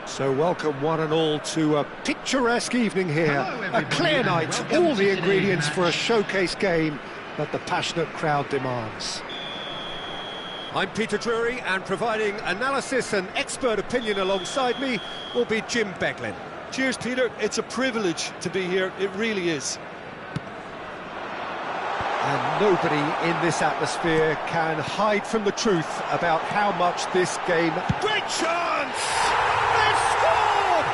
So welcome one and all to a picturesque evening here. A clear night, all the ingredients for a showcase game that the passionate crowd demands. I'm Peter Drury, and providing analysis and expert opinion alongside me will be Jim Beglin. Cheers, Peter. It's a privilege to be here. It really is. And nobody in this atmosphere can hide from the truth about how much this game... Great chance! They've scored!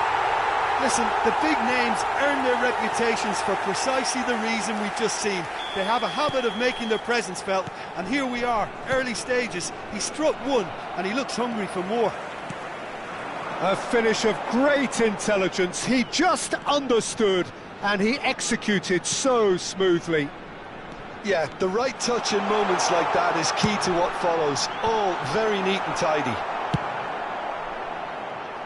Listen, the big names earn their reputations for precisely the reason we've just seen. They have a habit of making their presence felt, and here we are, early stages. He struck one, and he looks hungry for more. A finish of great intelligence. He just understood, and he executed so smoothly. Yeah, the right touch in moments like that is key to what follows. All very neat and tidy.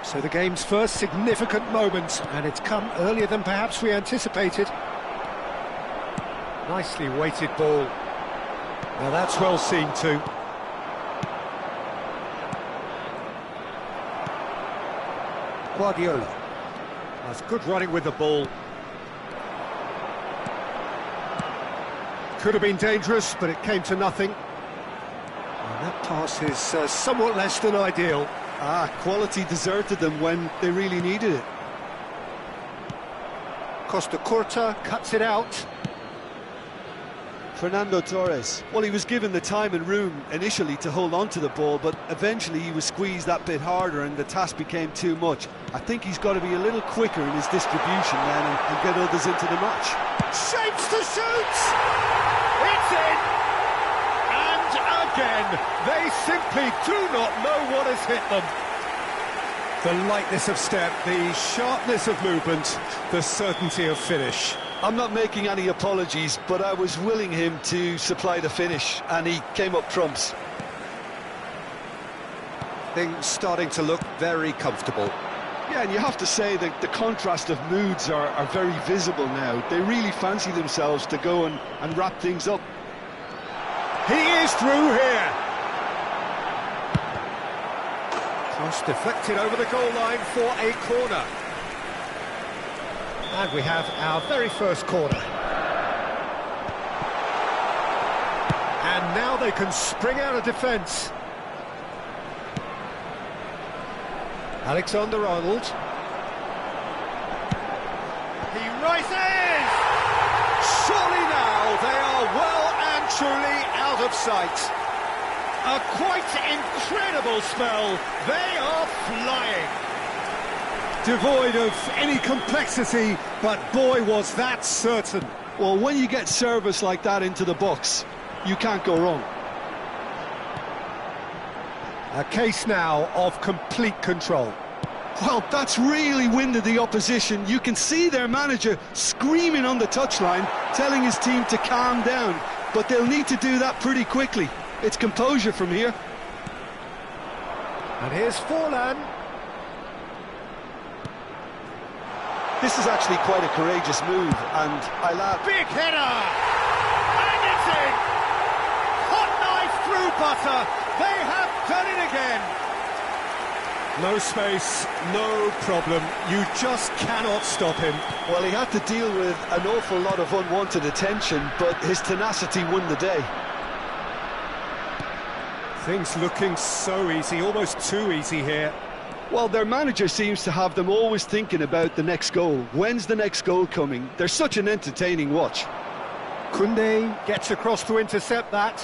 So the game's first significant moment, and it's come earlier than perhaps we anticipated. Nicely weighted ball. Now that's well seen too. Guardiola. That's good running with the ball. Could have been dangerous, but it came to nothing. And that pass is somewhat less than ideal. Quality deserted them when they really needed it. Costa Curta cuts it out. Fernando Torres. Well, he was given the time and room initially to hold on to the ball, but eventually he was squeezed that bit harder and the task became too much. I think he's got to be a little quicker in his distribution then and get others into the match. Shapes to shoot! It's in! And again, they simply do not know what has hit them. The lightness of step, the sharpness of movement, the certainty of finish. I'm not making any apologies, but I was willing him to supply the finish, and he came up trumps. Things starting to look very comfortable. Yeah, and you have to say that the contrast of moods are very visible now. They really fancy themselves to go and wrap things up. He is through here. Cross deflected over the goal line for a corner. And we have our very first corner. And now they can spring out of defence. Alexander-Arnold. He rises! Surely now they are well and truly out of sight. A quite incredible spell. They are flying. Devoid of any complexity, but boy was that certain. Well, when you get service like that into the box, you can't go wrong. A case now of complete control. Well, that's really winded the opposition. You can see their manager screaming on the touchline, telling his team to calm down, but they'll need to do that pretty quickly. It's composure from here. And here's Forlan. This is actually quite a courageous move, and I laugh. Big header! And it's in! Hot knife through butter! They have done it again! No space, no problem. You just cannot stop him. Well, he had to deal with an awful lot of unwanted attention, but his tenacity won the day. Things looking so easy, almost too easy here. Well, their manager seems to have them always thinking about the next goal. When's the next goal coming? They're such an entertaining watch. Koundé gets across to intercept that.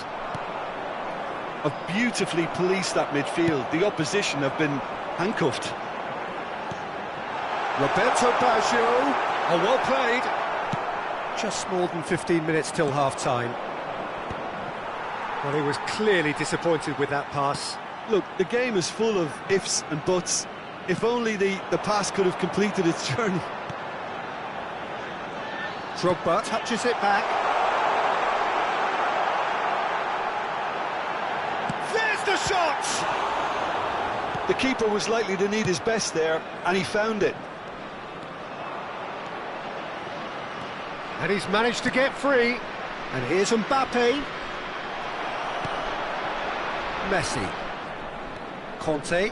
Have beautifully policed that midfield. The opposition have been handcuffed. Roberto Baggio, well played. Just more than 15 minutes till half-time. Well, he was clearly disappointed with that pass. Look, the game is full of ifs and buts. If only the pass could have completed its journey. Drogba touches it back. There's the shot! The keeper was likely to need his best there, and he found it. And he's managed to get free. And here's Mbappe. Messi. Conte.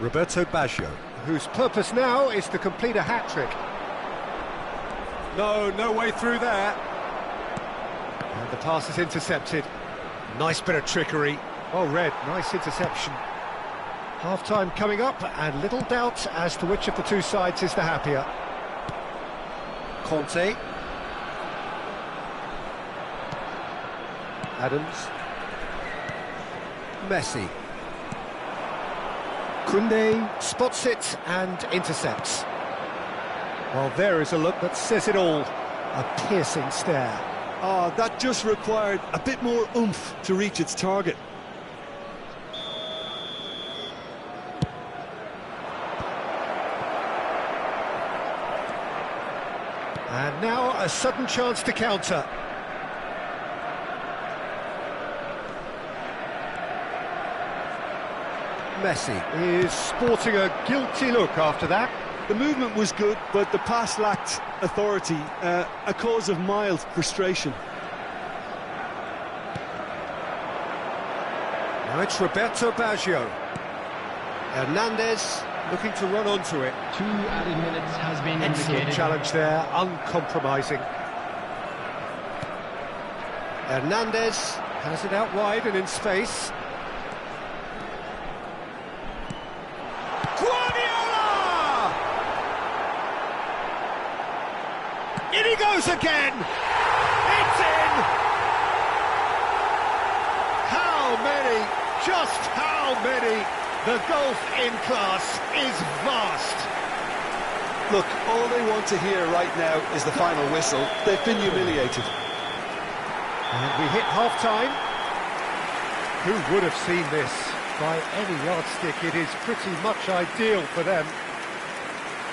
Roberto Baggio, whose purpose now is to complete a hat-trick. No way through there. And the pass is intercepted. Nice bit of trickery. Well read, nice interception. Half-time coming up, and little doubt as to which of the two sides is the happier. Conte. Adams. Messi. Koundé spots it and intercepts. Well, there is a look that says it all. A piercing stare. Oh, that just required a bit more oomph to reach its target. And now a sudden chance to counter. Messi is sporting a guilty look after that. The movement was good, but the pass lacked authority, a cause of mild frustration. Now it's Roberto Baggio. Hernandez looking to run onto it. 2 added minutes has been Excellent indicated. challenge there, uncompromising. Hernandez has it out wide and in space. In he goes again! It's in! How many? Just how many? The gulf in class is vast. Look, all they want to hear right now is the final whistle. They've been humiliated. And we hit half-time. Who would have seen this? By any yardstick, it is pretty much ideal for them.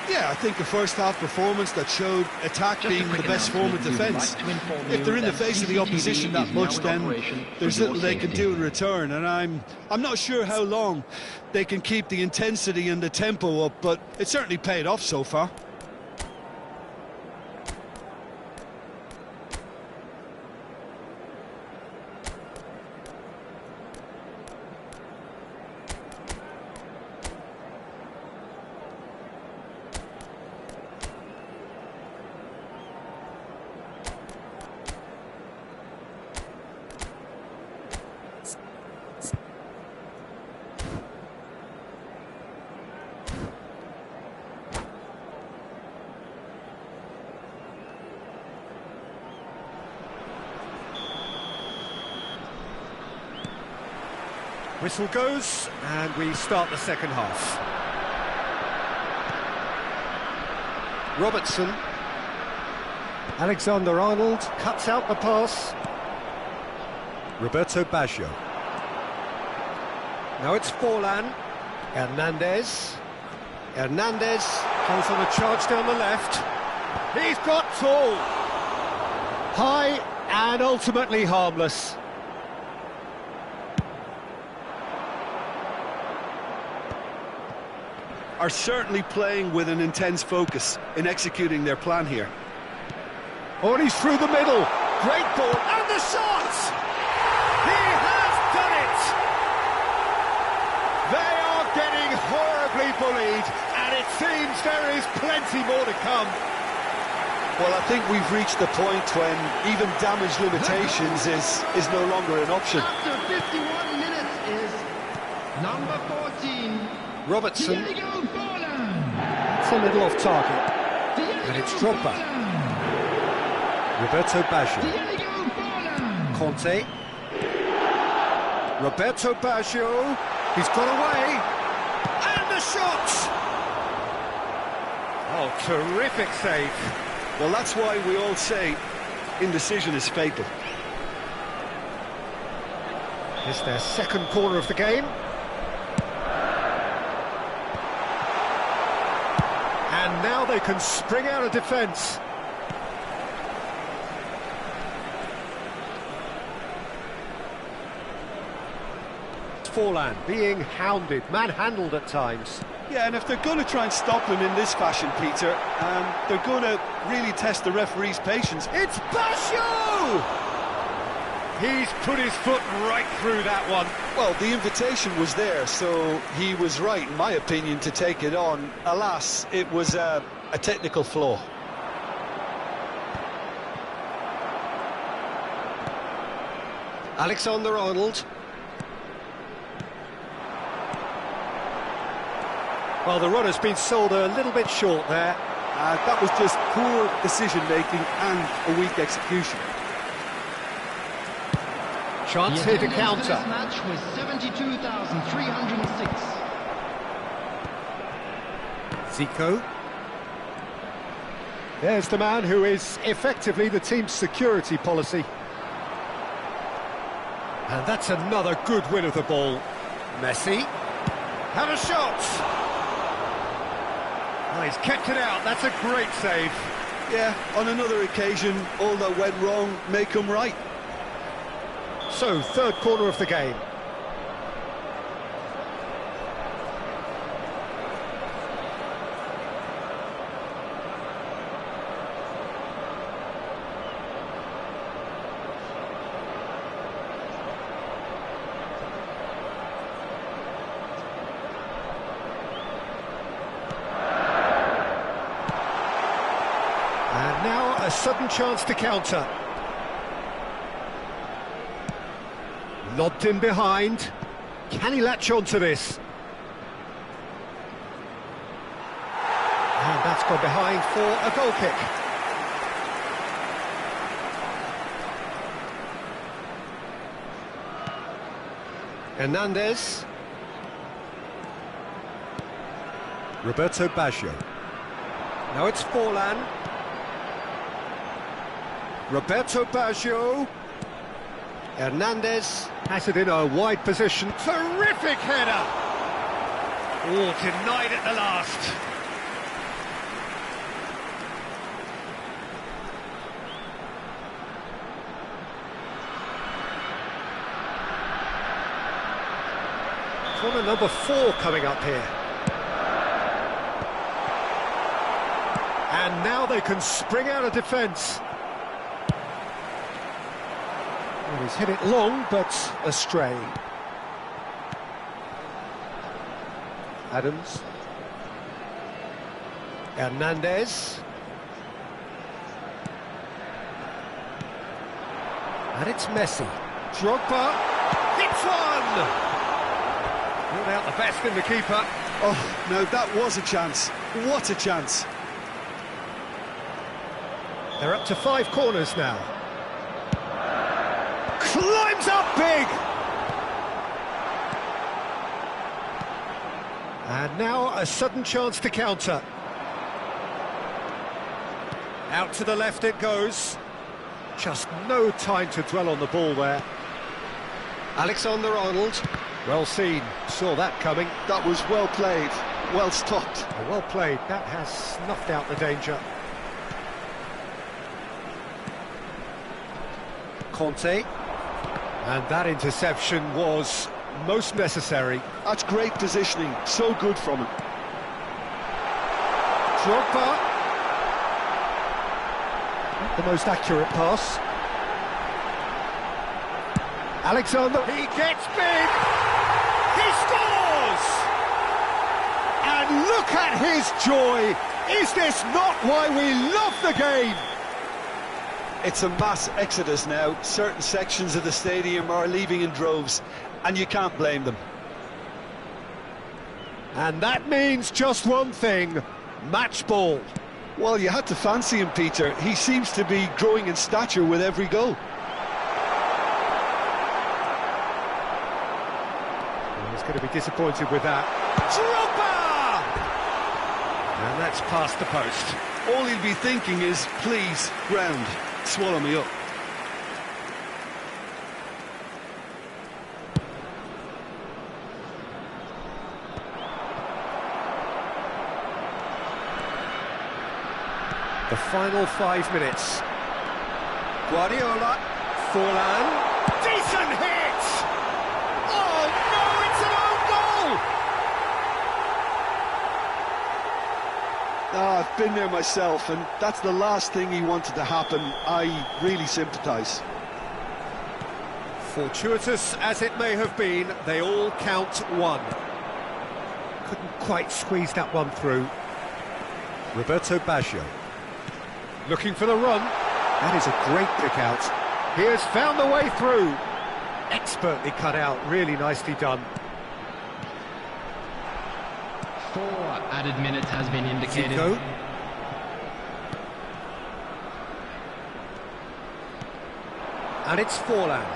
Yeah, I think a first-half performance that showed attack being the best form of defence. If they're in the face of the opposition that much, then there's little they can do in return, and I'm not sure how long they can keep the intensity and the tempo up, but it certainly paid off so far. Whistle goes, and we start the second half. Robertson. Alexander-Arnold cuts out the pass. Roberto Baggio. Now it's Forlan. Hernandez. Hernandez goes on a charge down the left. He's got tall. High and ultimately harmless. Are certainly playing with an intense focus in executing their plan here. Oh, and he's through the middle. Great ball, and the shot! He has done it! They are getting horribly bullied, and it seems there is plenty more to come. Well, I think we've reached the point when even damage limitations is no longer an option. After 51 minutes is number 14. Robertson. Diego Forlan. It's a little off target. And it's Drogba. Roberto Baggio. Diego Forlan. Conte. Roberto Baggio. He's got away. And the shot! Oh, terrific save. Well, that's why we all say indecision is fatal. It's their second corner of the game. And now they can spring out of defence. Forlan being hounded, manhandled at times. Yeah, and if they're going to try and stop him in this fashion, Peter, they're going to really test the referee's patience. It's Baggio! He's put his foot right through that one. Well, the invitation was there, so he was right, in my opinion, to take it on. Alas, it was a technical flaw. Alexander-Arnold. Well, the runner's been sold a little bit short there. That was just poor decision-making and a weak execution. Chance here to counter. This match was 72,306. Zico. There's the man who is effectively the team's security policy. And that's another good win of the ball. Messi. Had a shot. Oh, he's kept it out. That's a great save. Yeah, on another occasion, all that went wrong may come right. So, third corner of the game. And now a sudden chance to counter. Lobbed in behind. Can he latch on to this? And that's gone behind for a goal kick. Hernandez. Roberto Baggio. Now it's Forlan. Roberto Baggio. Hernandez has it in a wide position. Terrific header! Oh, denied at the last. Corner number 4 coming up here. And now they can spring out of defence. Well, he's hit it long, but astray. Adams. Hernandez. And it's Messi. Drogba. Hits one! Not out the best in the keeper. Oh, no, that was a chance. What a chance. They're up to 5 corners now. Climbs up big! And now a sudden chance to counter. Out to the left it goes. Just no time to dwell on the ball there. Alexander-Arnold. Well seen, saw that coming. That was well played, well stopped. Well played, that has snuffed out the danger. Conte. And that interception was most necessary. That's great positioning, so good from him. Drogba. Not the most accurate pass. Alexander. He gets big. He scores! And look at his joy. Is this not why we love the game? It's a mass exodus now. Certain sections of the stadium are leaving in droves, and you can't blame them. And that means just one thing, match ball. Well, you had to fancy him, Peter. He seems to be growing in stature with every goal. He's going to be disappointed with that. Drogba! And that's past the post. All he'll be thinking is, please, ground, swallow me up. The final 5 minutes. Guardiola, Forlan, decent hit! Oh no, it's an own goal! I've been there myself, and that's the last thing he wanted to happen. I really sympathise. Fortuitous as it may have been, they all count one. Couldn't quite squeeze that one through. Roberto Baggio. Looking for the run. That is a great pick out. He has found the way through. Expertly cut out, really nicely done. 4 added minutes has been indicated. Zico. And it's Forlan.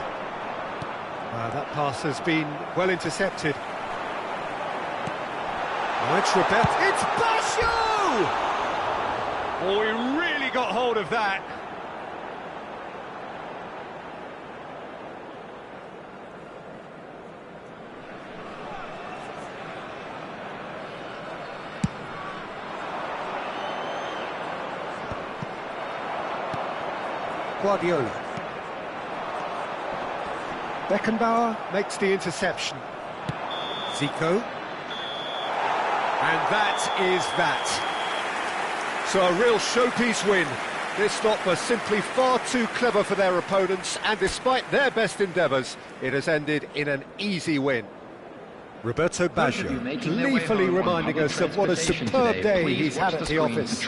That pass has been well intercepted. Oh, it's Roberto. It's Baggio! Oh, he really got hold of that. Guardiola. Beckenbauer makes the interception. Zico. And that is that. So a real showpiece win. This lot was simply far too clever for their opponents, and despite their best endeavours, it has ended in an easy win. Roberto Baggio, gleefully reminding us of what a superb day he's had at the office.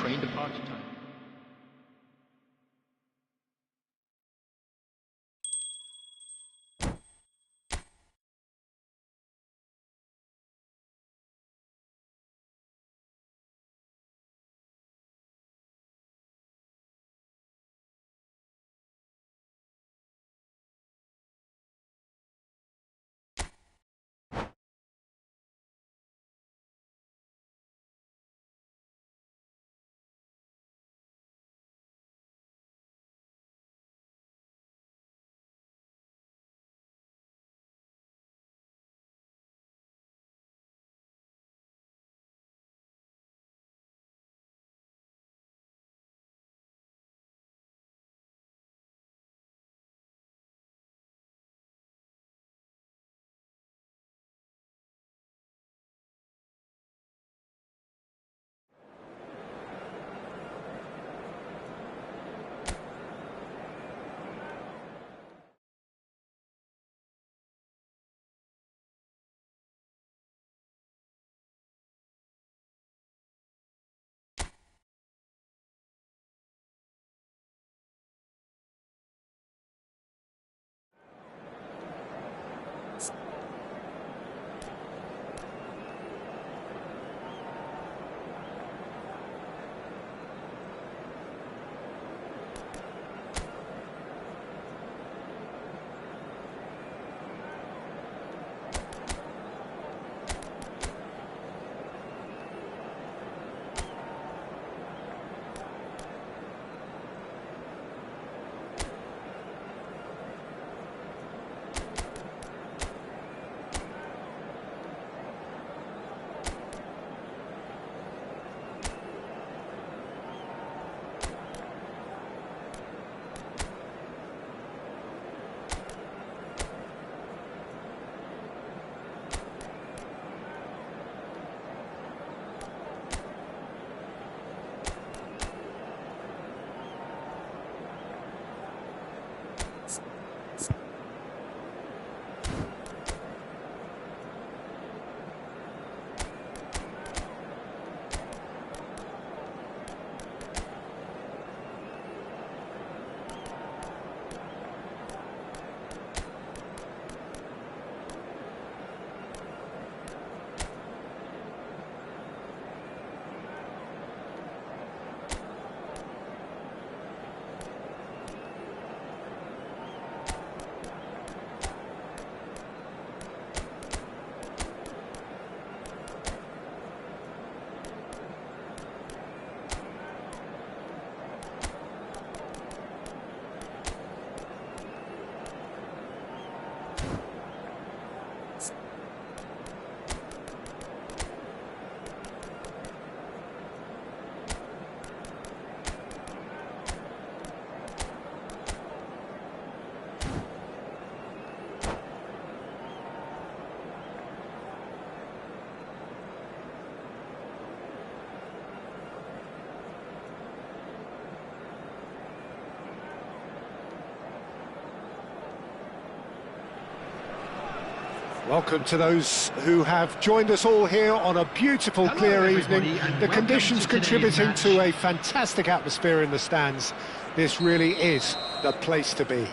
Welcome to those who have joined us all here on a beautiful, clear evening. The conditions contributing to a fantastic atmosphere in the stands. This really is the place to be.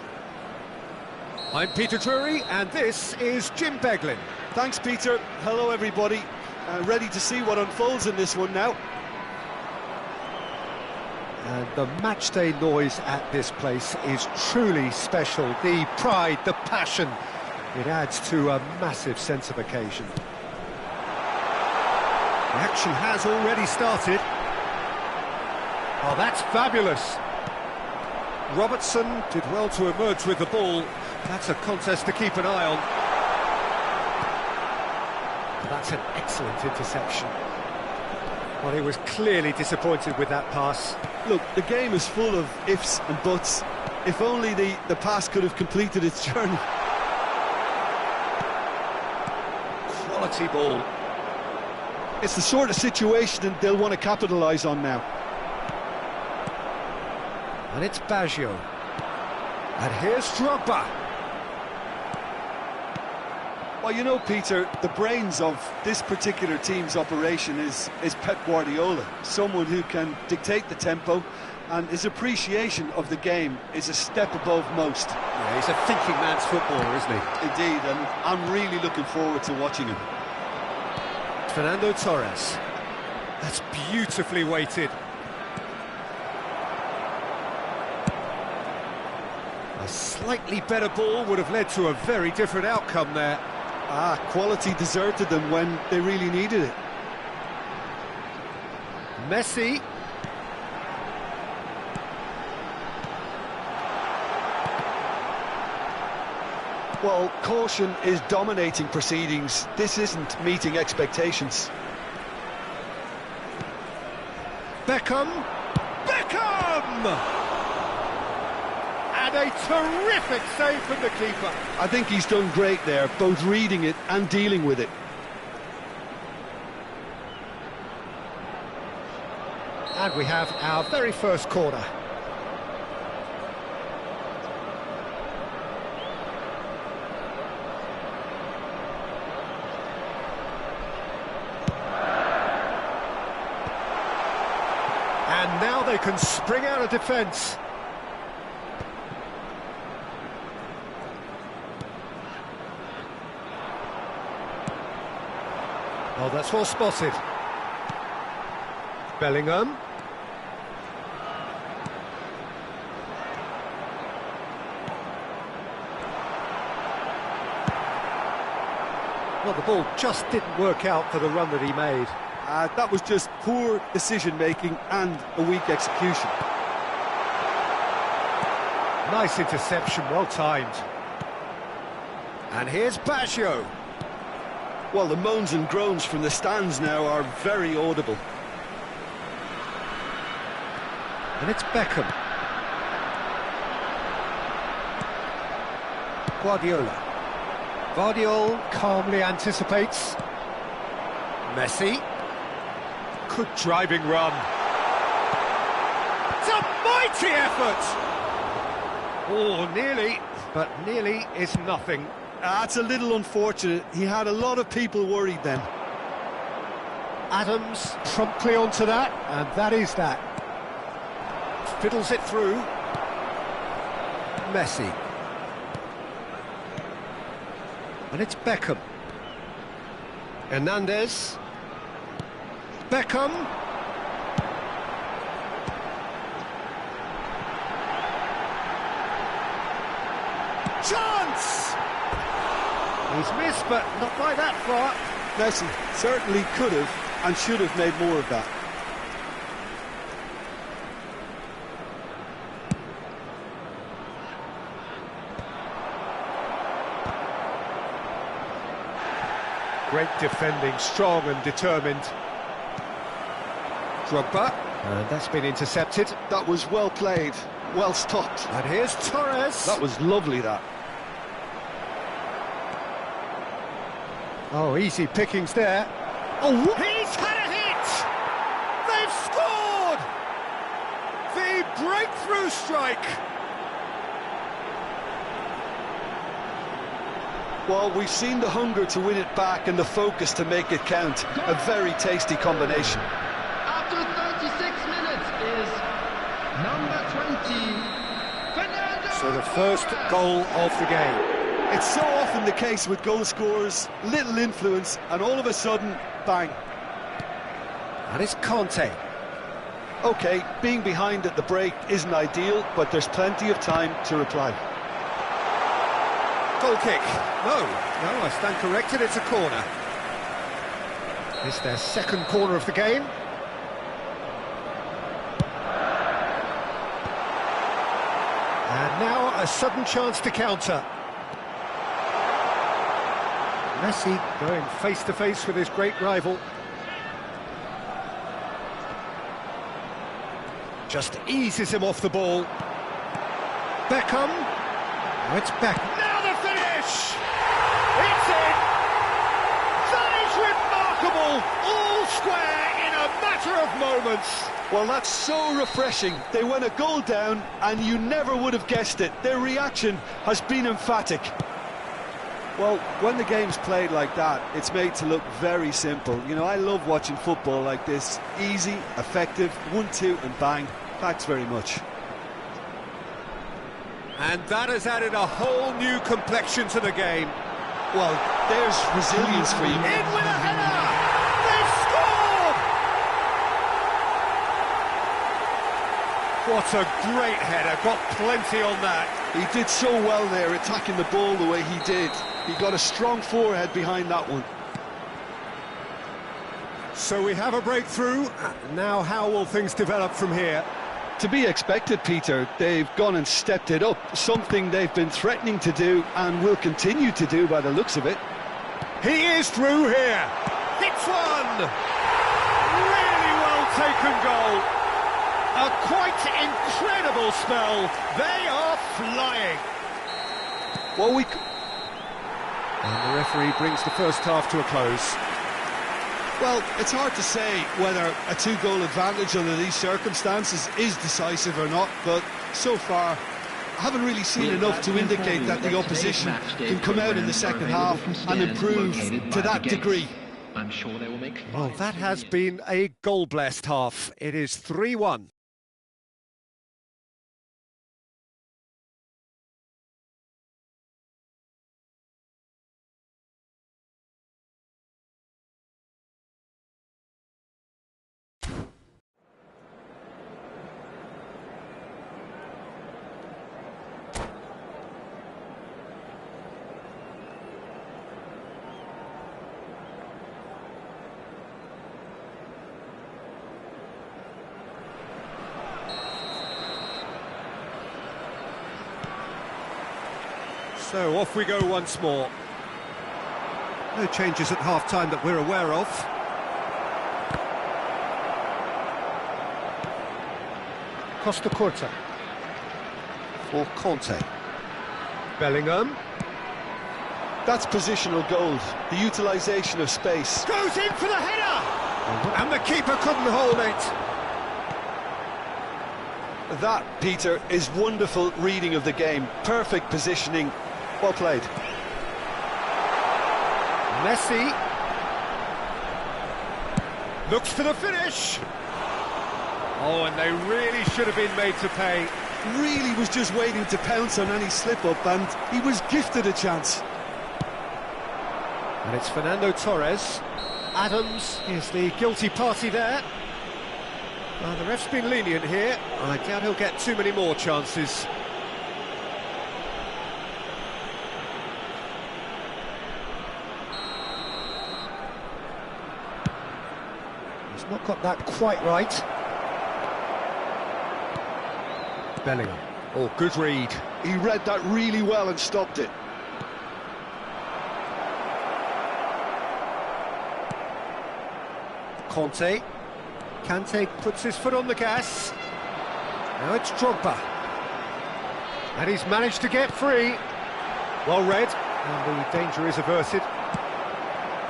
I'm Peter Drury, and this is Jim Beglin. Thanks, Peter. Hello, everybody. Ready to see what unfolds in this one now. And the matchday noise at this place is truly special. The pride, the passion, it adds to a massive sense of occasion. The action has already started. Oh, that's fabulous. Robertson did well to emerge with the ball. That's a contest to keep an eye on. That's an excellent interception. Well, he was clearly disappointed with that pass. Look, the game is full of ifs and buts. If only the pass could have completed its journey. Quality ball. It's the sort of situation they'll want to capitalise on now. And it's Baggio. And here's Drogba. Well, you know, Peter, the brains of this particular team's operation is Pep Guardiola, someone who can dictate the tempo, and his appreciation of the game is a step above most. Yeah, he's a thinking man's footballer, isn't he? Indeed, and I'm really looking forward to watching him. Fernando Torres. That's beautifully weighted. A slightly better ball would have led to a very different outcome there. Quality deserted them when they really needed it. Messi. Well, caution is dominating proceedings. This isn't meeting expectations. Beckham. And a terrific save from the keeper. I think he's done great there, both reading it and dealing with it. And we have our very first corner. And now they can spring out of defence. Oh, that's well spotted. Bellingham. Well, the ball just didn't work out for the run that he made. That was just poor decision-making and a weak execution. Nice interception, well timed. And here's Baggio. Well, the moans and groans from the stands now are very audible. And it's Beckham. Guardiola calmly anticipates. Messi. Good driving run. It's a mighty effort! Oh, nearly, but nearly is nothing. It's a little unfortunate. He had a lot of people worried then. Adams promptly onto that, and that is that. Fiddles it through. Messi. And it's Beckham. Hernandez. Beckham. Chance! He's missed, but not by that far. Messi certainly could have and should have made more of that. Great defending, strong and determined. Drogba. And that's been intercepted. That was well played, well stopped. And here's Torres. That was lovely, that. Oh, easy pickings there. Oh, he's had a hit! They've scored! The breakthrough strike! Well, we've seen the hunger to win it back and the focus to make it count. A very tasty combination. After 36 minutes is number 20, Fernando. So the first goal of the game. It's so often the case with goal scorers, little influence, and all of a sudden, bang. And it's Conte. OK, being behind at the break isn't ideal, but there's plenty of time to reply. Goal kick. No, I stand corrected, it's a corner. It's their second corner of the game. And now a sudden chance to counter. Messi going face-to-face with his great rival. Just eases him off the ball. Beckham. Now it's back. Now the finish! It's in! That is remarkable! All square in a matter of moments. Well, that's so refreshing. They went a goal down, and you never would have guessed it. Their reaction has been emphatic. Well, when the game's played like that, it's made to look very simple. You know, I love watching football like this. Easy, effective, 1-2 and bang. Thanks very much. And that has added a whole new complexion to the game. Well, there's resilience for you. In with a header! They've scored! What a great header, got plenty on that. He did so well there, attacking the ball the way he did. He got a strong forehead behind that one. So we have a breakthrough. Now how will things develop from here? To be expected, Peter. They've gone and stepped it up, something they've been threatening to do and will continue to do by the looks of it. He is through here. Hits one. Really well taken goal. A quite incredible spell. They are flying. Well, And the referee brings the first half to a close. Well, it's hard to say whether a two-goal advantage under these circumstances is decisive or not, but so far I haven't really seen enough to indicate that the opposition can come out in the second half and improve to that degree. I'm sure they will make. Well, that has been a goal-blessed half. It is 3-1. So off we go once more. No changes at half-time that we're aware of. Costa Curta. For Conte. Bellingham. That's positional gold, the utilisation of space. Goes in for the header! And the keeper couldn't hold it. That, Peter, is wonderful reading of the game. Perfect positioning. Well played. Messi looks for the finish. Oh, and they really should have been made to pay. Really was just waiting to pounce on any slip-up, and he was gifted a chance. And it's Fernando Torres. Adams is the guilty party there. Well, the ref's been lenient here. I doubt he'll get too many more chances. He's not got that quite right. Bellingham. Oh, good read. He read that really well and stopped it. Conte. Kante puts his foot on the gas. Now it's Drogba. And he's managed to get free. Well read, and the danger is averted.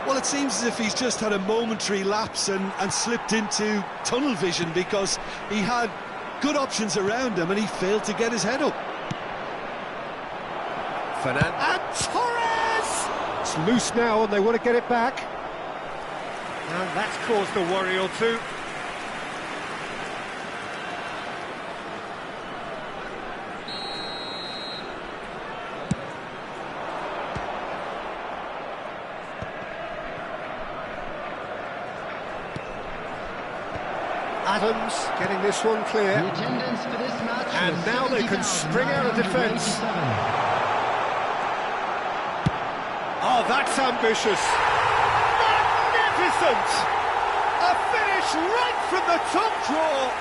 Well, it seems as if he's just had a momentary lapse and slipped into tunnel vision, because he had good options around him and he failed to get his head up. Fernando. And Torres! It's loose now and they want to get it back. And that's caused a worry or two. Adams getting this one clear. The attendance for this match And was now they can spring out of defence. 70,987. Oh, that's ambitious. Magnificent! A finish right from the top draw.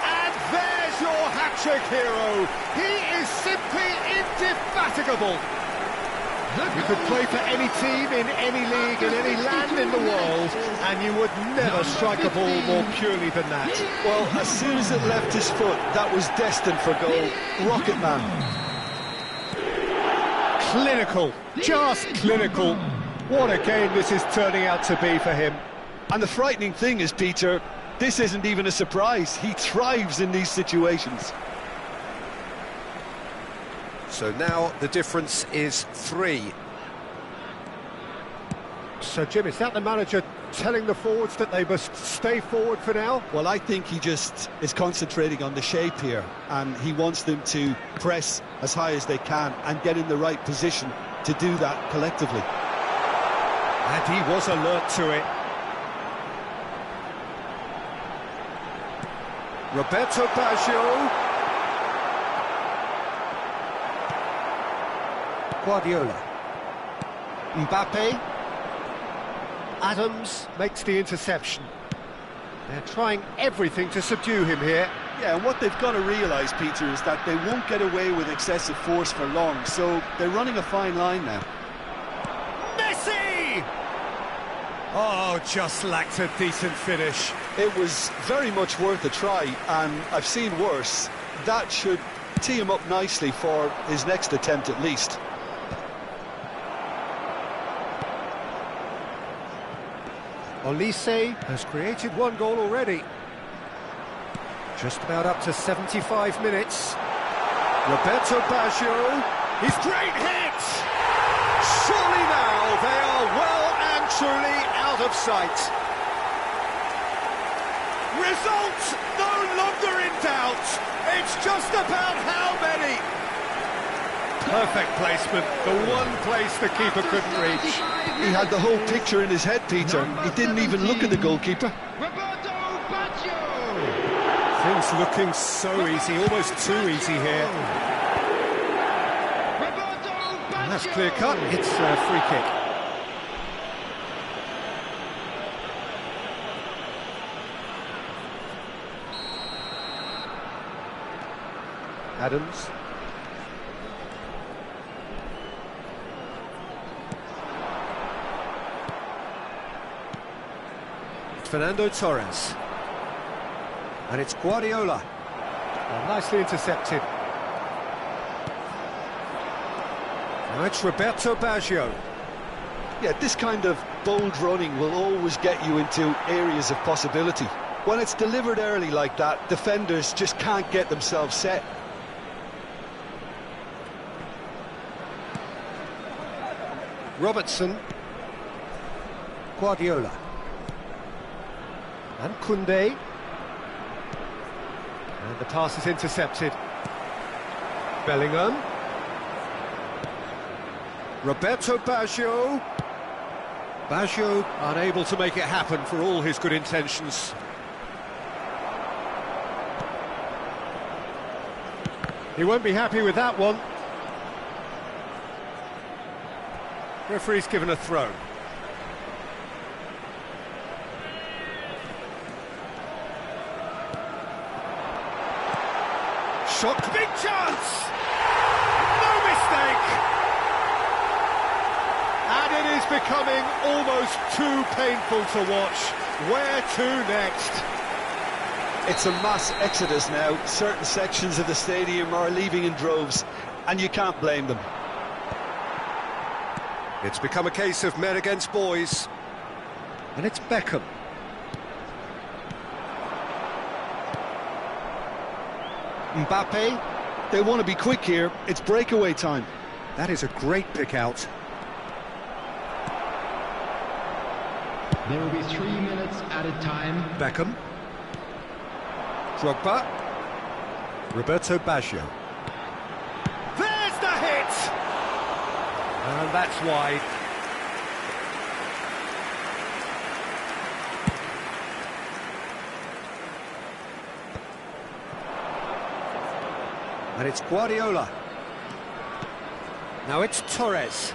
And there's your hat-trick hero. He is simply indefatigable. You could play for any team in any league in any land in the world, and you would never strike a ball more purely than that. Well, as soon as it left his foot, that was destined for goal. Rocket man. Clinical, just clinical. What a game this is turning out to be for him. And the frightening thing is, Peter, this isn't even a surprise. He thrives in these situations. So now the difference is 3. So, Jim, is that the manager telling the forwards that they must stay forward for now? Well, I think he just is concentrating on the shape here, and he wants them to press as high as they can and get in the right position to do that collectively. And he was alert to it. Roberto Baggio. Guardiola. Mbappe. Adams makes the interception. They're trying everything to subdue him here. Yeah, and what they've got to realise, Peter, is that they won't get away with excessive force for long, so they're running a fine line now. Messi! Oh, just lacked a decent finish. It was very much worth a try, and I've seen worse. That should tee him up nicely for his next attempt at least. Olise has created one goal already. Just about up to 75 minutes. Roberto Baggio. He's great hit! Surely now they are well and truly out of sight. Result no longer in doubt. It's just about how many. Perfect placement, the one place the keeper couldn't reach. He had the whole picture in his head, Peter. He didn't even look at the goalkeeper. Roberto Baggio. Things looking so easy, almost too easy here. Roberto Baggio. That's clear cut, it's a free kick. Adams. Fernando Torres. And it's Guardiola. Oh, nicely intercepted. Now it's Roberto Baggio. Yeah, this kind of bold running will always get you into areas of possibility. When it's delivered early like that, defenders just can't get themselves set. Robertson. Guardiola. And Koundé. And the pass is intercepted. Bellingham. Roberto Baggio. Baggio unable to make it happen for all his good intentions. He won't be happy with that one. Referee's given a throw. Shot, big chance! No mistake! And it is becoming almost too painful to watch. Where to next? It's a mass exodus now. Certain sections of the stadium are leaving in droves, and you can't blame them. It's become a case of men against boys. And it's Beckham. Mbappe. They want to be quick here. It's breakaway time. That is a great pick out. There will be 3 minutes added time. Beckham. Drogba. Roberto Baggio. There's the hit! And that's wide. And it's Guardiola. Now it's Torres.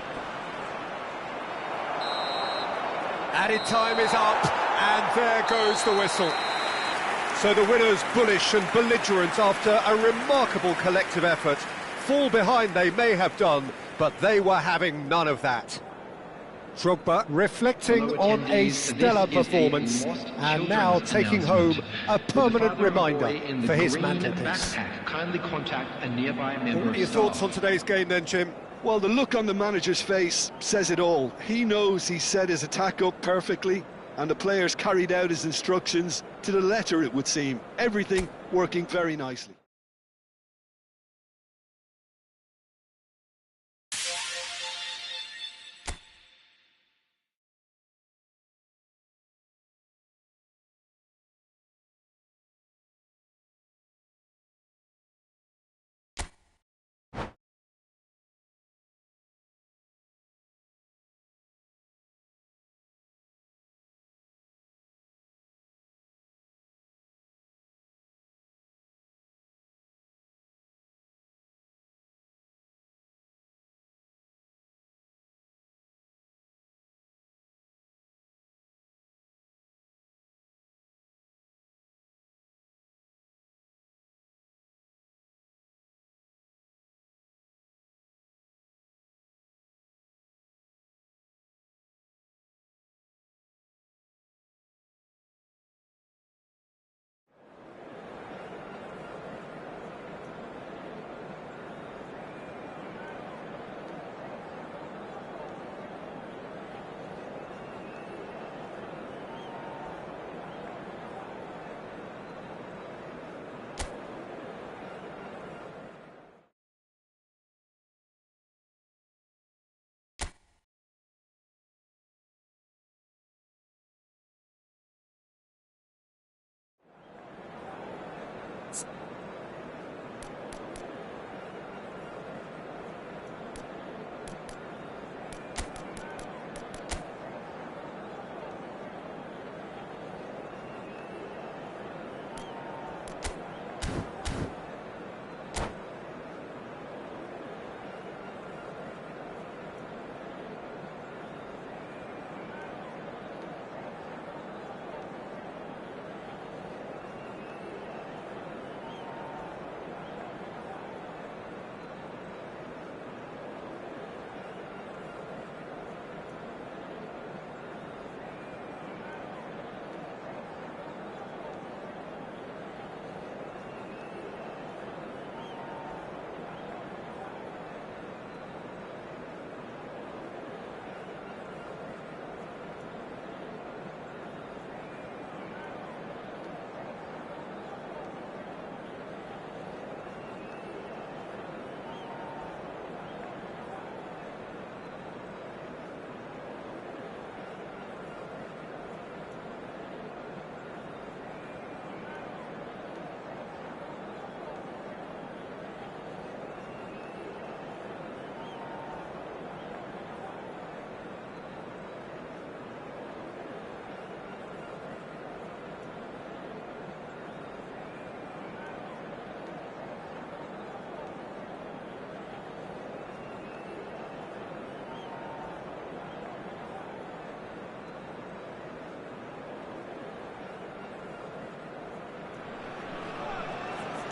Added time is up, and there goes the whistle. So the winners bullish and belligerent after a remarkable collective effort. Fall behind they may have done, but they were having none of that. Drogba reflecting on a stellar performance and now taking home a permanent reminder for his mantelpiece. Kindly contact a nearby member What are your thoughts on today's game then, Jim? Well, the look on the manager's face says it all. He knows he set his attack up perfectly, and the players carried out his instructions to the letter, it would seem. Everything working very nicely.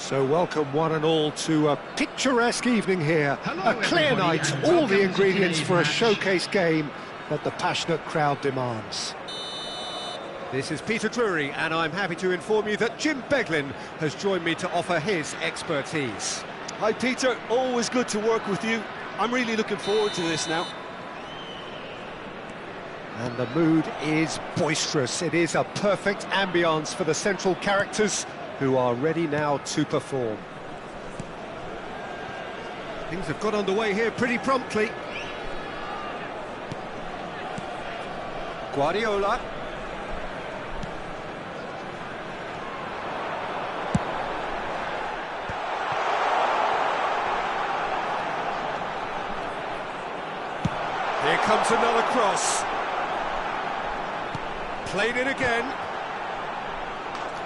So welcome one and all to a picturesque evening here. Hello, A clear everybody, night, and all welcome the to ingredients today's for a match. showcase game that the passionate crowd demands. This is Peter Drury, and I'm happy to inform you that Jim Beglin has joined me to offer his expertise. Hi, Peter. Always good to work with you. I'm really looking forward to this now. And the mood is boisterous. It is a perfect ambience for the central characters who are ready now to perform. Things have got underway here pretty promptly. Guardiola. comes another cross. Played it again.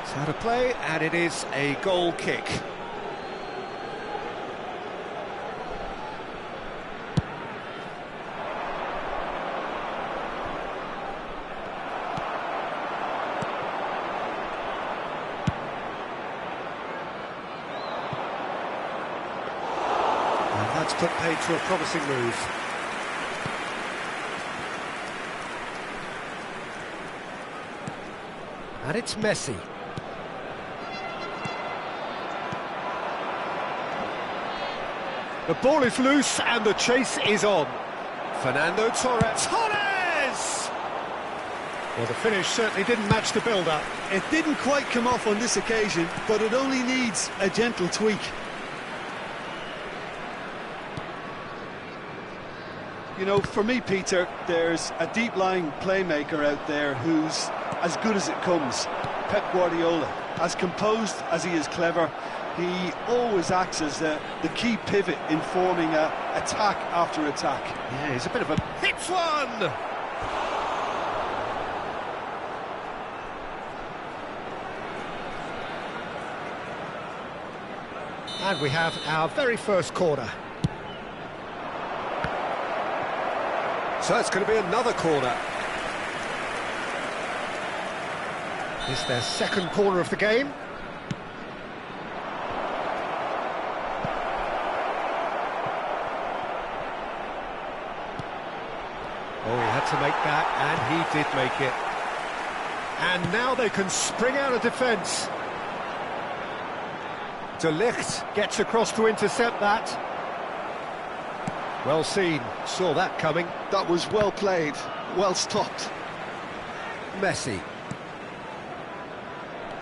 It's out of play, and it is a goal kick. And that's put paid to a promising move. And it's Messi. The ball is loose and the chase is on. Fernando Torres. Torres! Well, the finish certainly didn't match the build-up. It didn't quite come off on this occasion, but it only needs a gentle tweak. You know, for me, Peter, there's a deep-lying playmaker out there who's as good as it comes. Pep Guardiola. As composed as he is clever, he always acts as the key pivot in forming attack after attack. Yeah, he's a bit of a... Hits one! And we have our very first corner. So it's going to be another corner. Is their second corner of the game. Oh, he had to make that, and he did make it. And now they can spring out of defence. De Ligt gets across to intercept that. Well seen, saw that coming. That was well played, well stopped. Messi.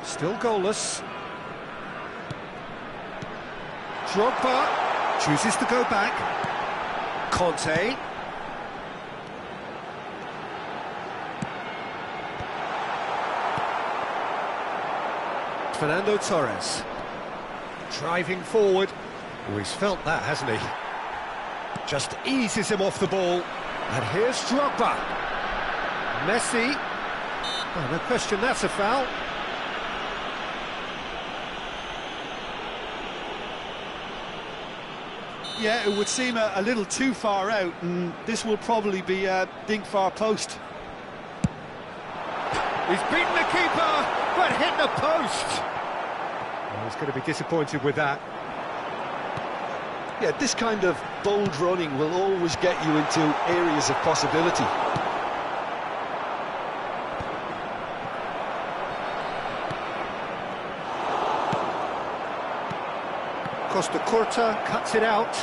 Still goalless. Drogba chooses to go back. Conte. Fernando Torres. Driving forward. Oh, he's felt that, hasn't he? Just eases him off the ball. And here's Drogba. Messi. Oh, no question, that's a foul. Yeah, it would seem a little too far out, and this will probably be a dink far post. He's beaten the keeper, but hit the post. Oh, he's going to be disappointed with that. Yeah, this kind of bold running will always get you into areas of possibility. Costa Curta cuts it out.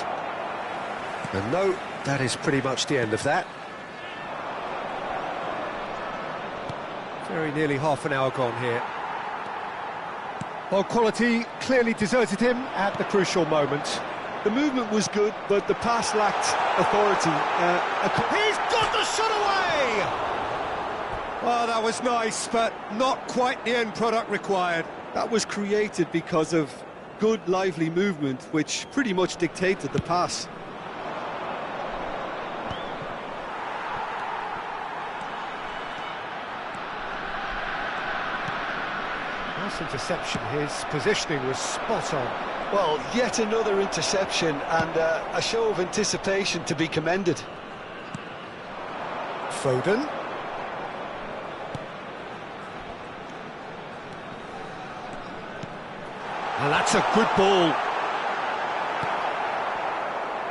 And no, that is pretty much the end of that. Very nearly half an hour gone here. Well, quality clearly deserted him at the crucial moment. The movement was good, but the pass lacked authority. He's got the shot away! Well, that was nice, but not quite the end product required. That was created because of good, lively movement, which pretty much dictated the pass. Nice interception. His positioning was spot on. Well, yet another interception and a show of anticipation to be commended. Foden. And that's a good ball.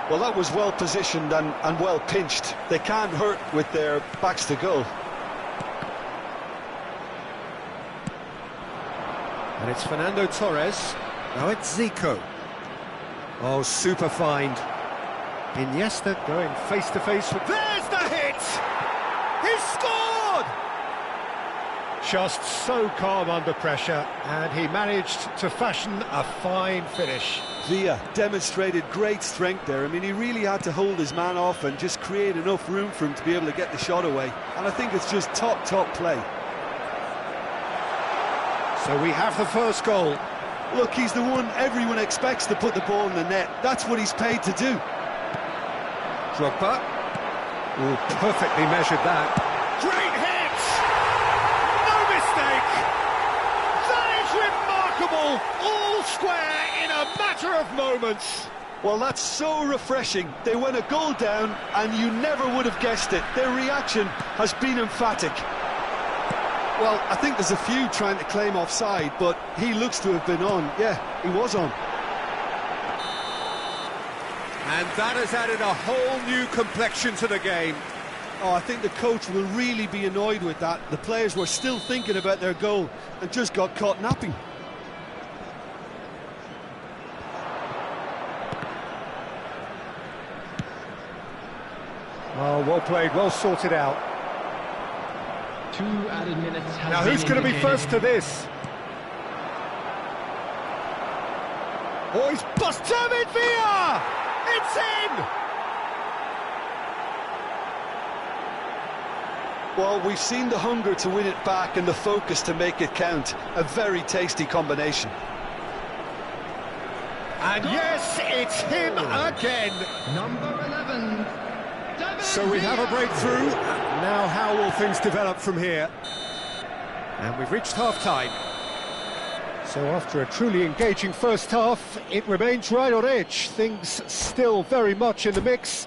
Well, that was well positioned and well pinched. They can't hurt with their backs to goal. And it's Fernando Torres. Now it's Zico. Oh, super find. Iniesta going face-to-face with... There's the hit! He's scored! Just so calm under pressure, and he managed to fashion a fine finish. Villa demonstrated great strength there. I mean, he really had to hold his man off and just create enough room for him to be able to get the shot away. And I think it's just top play. So we have the first goal. Look, he's the one everyone expects to put the ball in the net. That's what he's paid to do. Drogba. Oh, perfectly measured that. Great hit! No mistake! That is remarkable! All square in a matter of moments. Well, that's so refreshing. They went a goal down, and you never would have guessed it. Their reaction has been emphatic. Well, I think there's a few trying to claim offside, but he looks to have been on. Yeah, he was on. And that has added a whole new complexion to the game. Oh, I think the coach will really be annoyed with that. The players were still thinking about their goal and just got caught napping. Oh, well played, well sorted out. 2 added minutes has Now been who's going to be indicated. first to this? Oh, he's bust David Villa! It's in! Well, we've seen the hunger to win it back and the focus to make it count. A very tasty combination. And yes, it's him again. Number 11. David So we have a Villa. breakthrough. Now how will things develop from here? And we've reached half-time. So after a truly engaging first half, it remains right on edge. Things still very much in the mix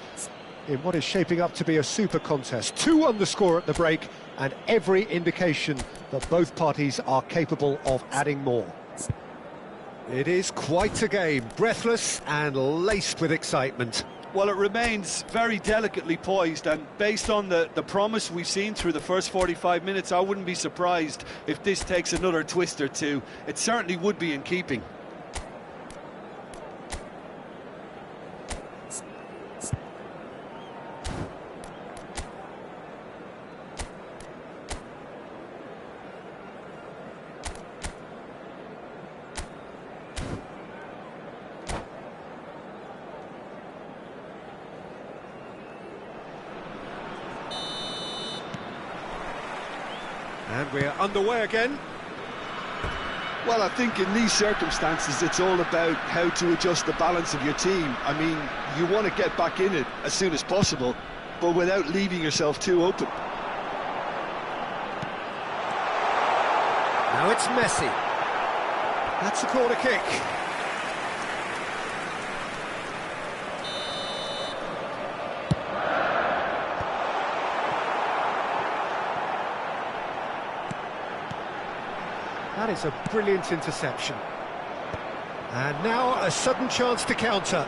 in what is shaping up to be a super contest. 2 on the score at the break, and every indication that both parties are capable of adding more. It is quite a game, breathless and laced with excitement. Well, it remains very delicately poised, and based on the promise we've seen through the first 45 minutes, I wouldn't be surprised if this takes another twist or two. It certainly would be in keeping. And we're underway again. Well, I think in these circumstances, it's all about how to adjust the balance of your team. I mean, you want to get back in it as soon as possible, but without leaving yourself too open. Now it's Messi. That's a corner kick. That is a brilliant interception. And now a sudden chance to counter.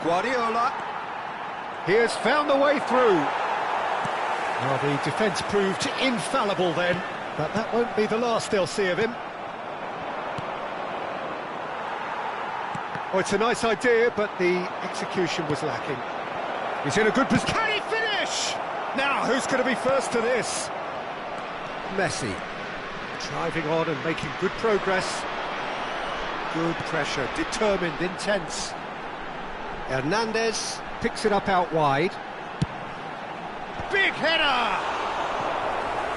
Guardiola. He has found the way through. Well, the defence proved infallible then, but that won't be the last they'll see of him. Oh, it's a nice idea, but the execution was lacking. He's in a good position. Can he finish? Now, who's going to be first to this? Messi. Driving on and making good progress. Good pressure, determined, intense. Hernandez picks it up out wide. Big header!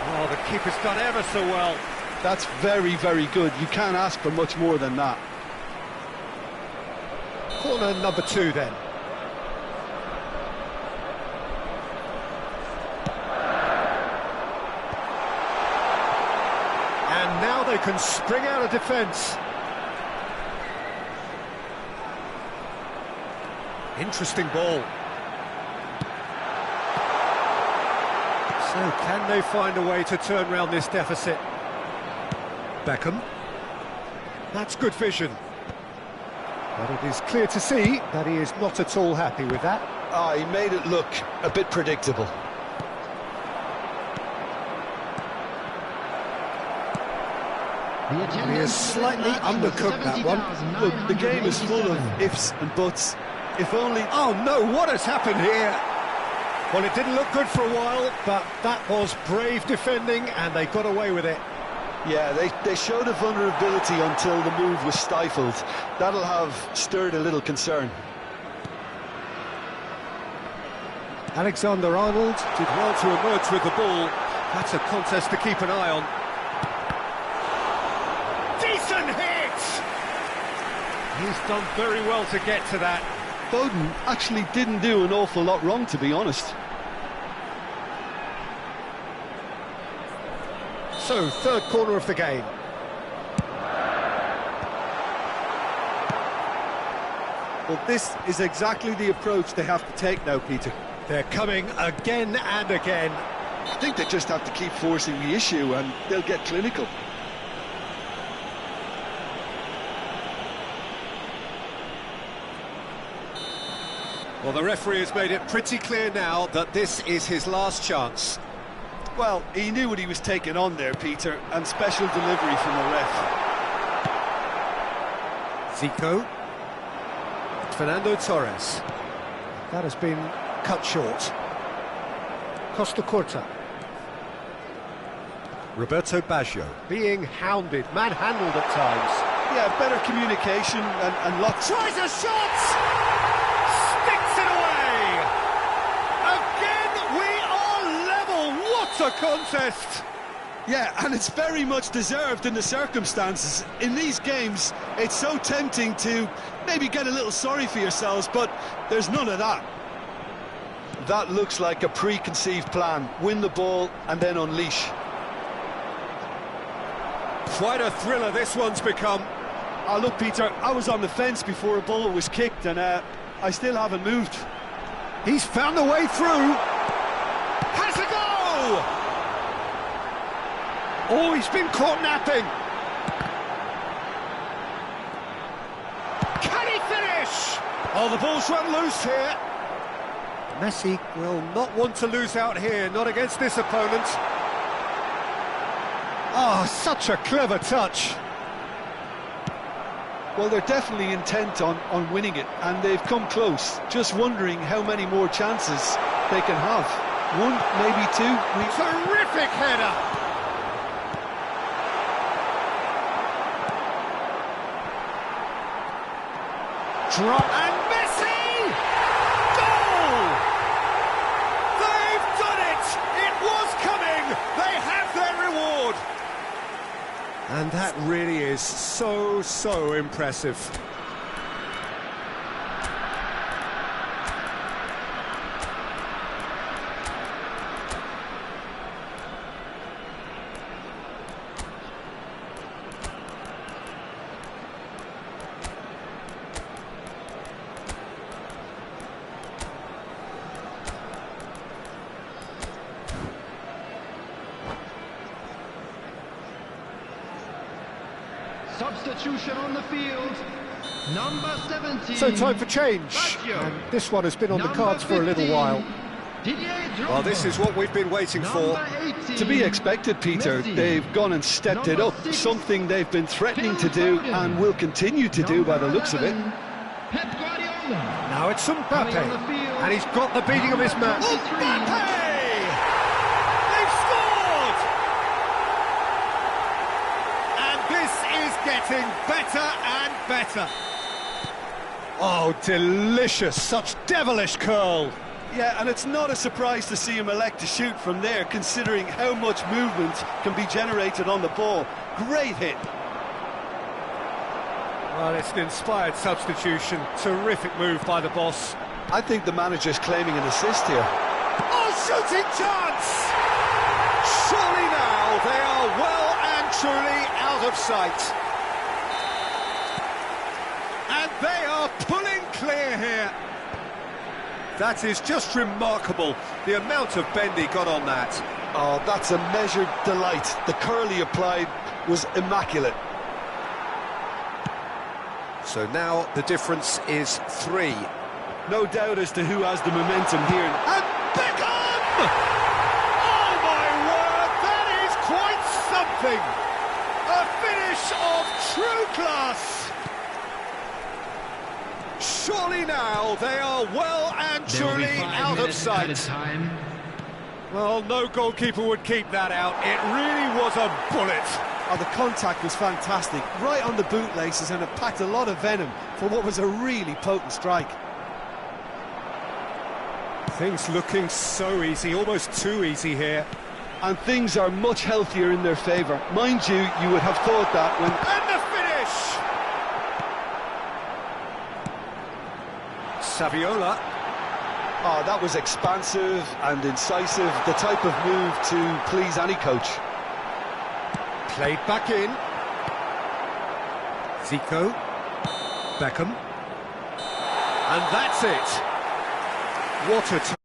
Oh, the keeper's done ever so well. That's very, very good. You can't ask for much more than that. Corner number 2 then. And now they can spring out of defence. Interesting ball. So can they find a way to turn around this deficit? Beckham. That's good vision. But it is clear to see that he is not at all happy with that. He made it look a bit predictable. The attendance He has for this slightly match was undercooked that one. Look, the game is full of 70,987. ifs and buts. If only... Oh no, what has happened here? Well, it didn't look good for a while, but that was brave defending and they got away with it. Yeah, they showed a vulnerability until the move was stifled. That'll have stirred a little concern. Alexander-Arnold did well to emerge with the ball. That's a contest to keep an eye on. Decent hit! He's done very well to get to that. Foden actually didn't do an awful lot wrong, to be honest. So, third corner of the game. Well, this is exactly the approach they have to take now, Peter. They're coming again and again. I think they just have to keep forcing the issue and they'll get clinical. Well, the referee has made it pretty clear now that this is his last chance. Well, he knew what he was taking on there, Peter, and special delivery from the ref. Zico. Fernando Torres. That has been cut short. Costa Curta. Roberto Baggio being hounded, manhandled at times. Yeah, better communication and lots... Tries a shot! Sticks it away! Again, we are level! What a contest! Yeah, and it's very much deserved in the circumstances. In these games, it's so tempting to maybe get a little sorry for yourselves, but there's none of that. That looks like a preconceived plan. Win the ball and then unleash. Quite a thriller this one's become. Oh, look, Peter, I was on the fence before a ball was kicked, and I still haven't moved. He's found a way through. Has a go! Oh, he's been caught napping. Can he finish? Oh, the ball's run loose here. Messi will not want to lose out here, not against this opponent. Oh, such a clever touch. Well, they're definitely intent on winning it, and they've come close. Just wondering how many more chances they can have. One, maybe two. Terrific header! Drop and Messi! Goal! They've done it! It was coming! They have their reward! And that really is so impressive. Substitution on the field, number 17. So time for change, and this one has been on the cards for a little while. Well, this is what we've been waiting for. To be expected, Peter. They've gone and stepped it up, something they've been threatening to do and will continue to do by the looks of it. Now it's Mbappe, and he's got the beating of his man. Mbappe! They've scored! And this is getting better and better. Oh, delicious, such devilish curl. Yeah, and it's not a surprise to see him elect to shoot from there, considering how much movement can be generated on the ball. Great hit. Well, it's an inspired substitution. Terrific move by the boss. I think the manager's claiming an assist here. Oh, shooting chance! Surely now they are well and truly out of sight. And they are pulling clear here. That is just remarkable, the amount of bend he got on that. Oh, that's a measured delight. The curl he applied was immaculate. So now the difference is 3. No doubt as to who has the momentum here. And Beckham! Oh my word, that is quite something! A finish of true class! Surely now they are well and truly out of sight. Well, no goalkeeper would keep that out. It really was a bullet. Oh, the contact was fantastic, right on the bootlaces, and it packed a lot of venom for what was a really potent strike. Things looking so easy, almost too easy here. And things are much healthier in their favour. Mind you, you would have thought that when... And the finish! Saviola. Oh, that was expansive and incisive, the type of move to please any coach. Played back in. Zico. Beckham. And that's it. What a